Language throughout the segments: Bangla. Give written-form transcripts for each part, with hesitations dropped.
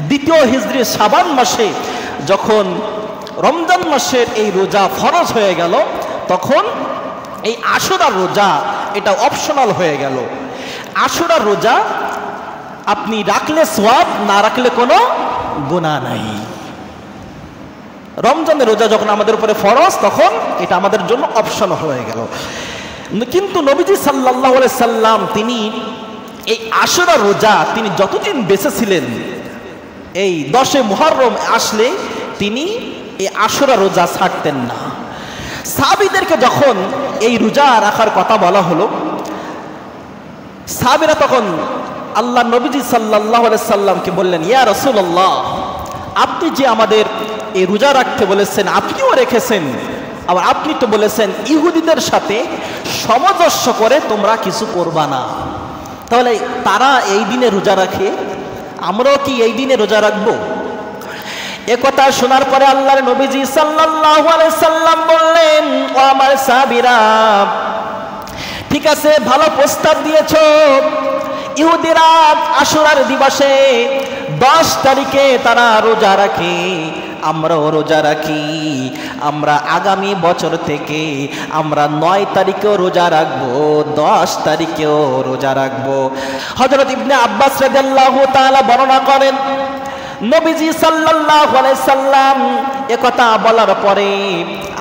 দ্বিতীয় হিজরি শাবান মাসে যখন রমজান মাসের এই রোজা ফরজ হয়ে গেল, তখন এই আশুরার রোজা এটা অপশনাল হয়ে গেল। আশুরার রোজা আপনি রাখলে সওয়াব, না রাখলে কোনো গুনাহ নাই। রমজানের রোজা যখন আমাদের উপরে ফরজ, তখন এটা আমাদের জন্য অপশন হয়ে গেল। কিন্তু নবীজি সাল্লাল্লাহু আলাইহি সাল্লাম তিনি এই আশুরা রোজা তিনি যতদিন বেঁচে ছিলেন, এই 10 মুহররম আসলে তিনি এই আশুরা রোজা ছাড়তেন না। সাহাবীদেরকে যখন এই রোজা রাখার কথা বলা হলো, সাহাবীরা তখন আল্লাহ নবীজি সাল্লাল্লাহু আলাইহি সাল্লামকে বললেন, ইয়া রাসূলুল্লাহ, আপনি যে আমাদের এই রোজা রাখতে বলেছেন, আপনিও রেখেছেন, আবার আপনি তো বলেছেন ইহুদিদের সাথে সামঞ্জস্য করে তোমরা কিছু করবা না, তাহলে তারা এই দিনে রোজা রাখে, আমরাও কি এই দিনে রোজা রাখবো? একথা শোনার পরে আল্লাহর নবীজি সাল্লাল্লাহু আলাইহি সাল্লাম বললেন, ও আমার সাহাবীরা, ঠিক আছে, ভালো প্রস্তাব দিয়েছো। ইহুদিরা আশুরার দিবসে 10 তারিখে তারা রোজা রাখে, আমরাও রোজা রাখি। আমরা আগামী বছর থেকে আমরা 9 তারিখেও রোজা রাখবো, 10 তারিখেও রোজা রাখবো। হযরত ইবনে আব্বাস রাদিয়াল্লাহু তাআলা বর্ণনা করেন, নবীজি সাল্লাল্লাহু আলাইহি সাল্লাম একথা বলার পরে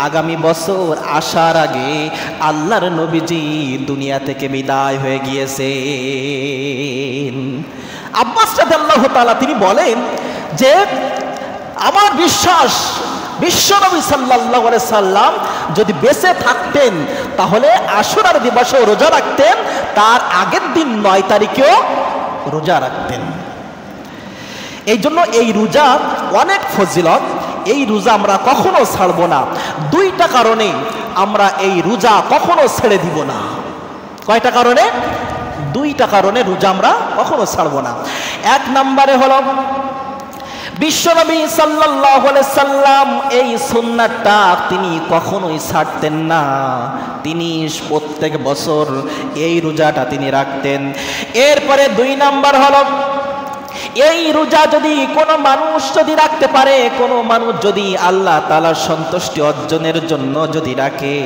আগামী বছর আসার আগে আল্লাহর নবীজি দুনিয়া থেকে বিদায় হয়ে গিয়েছেন। আব্বাস রাদিয়াল্লাহু তাআলা তিনি বলেন যে আমার বিশ্বাস, বিশ্বনবী সাল্লাল্লাহু আলাইহি সাল্লাম যদি বেঁচে থাকতেন তাহলে আশুরার দিবসেও রোজা রাখতেন, তার আগের দিন 9 তারিখেও রোজা রাখতেন। এই জন্য এই রোজা অনেক ফজিলত, এই রোজা আমরা কখনো ছাড়বো না। 2টা কারণে আমরা এই রোজা কখনো ছেড়ে দিব না। কয়টা কারণে? 2টা কারণে রোজা আমরা কখনো ছাড়বো না। 1 নম্বরে হলো বিশ্বনবী সাল্লাল্লাহু আলাইহি সাল্লাম এই সুন্নাতটা তিনি কখনোই ছাড়তেন না, তিনি প্রত্যেক বছর এই রোজাটা তিনি রাখতেন। এরপরে 2 নাম্বার হলো এই রোজা যদি কোনো মানুষ যদি রাখতে পারে, কোনো মানুষ যদি আল্লাহ তাআলার সন্তুষ্টি অর্জনের জন্য যদি রাখে,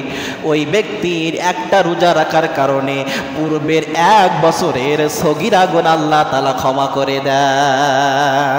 ওই ব্যক্তির একটা রোজা রাখার কারণে পূর্বের 1 বছরের সগীরা গুনাহ আল্লাহ তাআলা ক্ষমা করে দেন।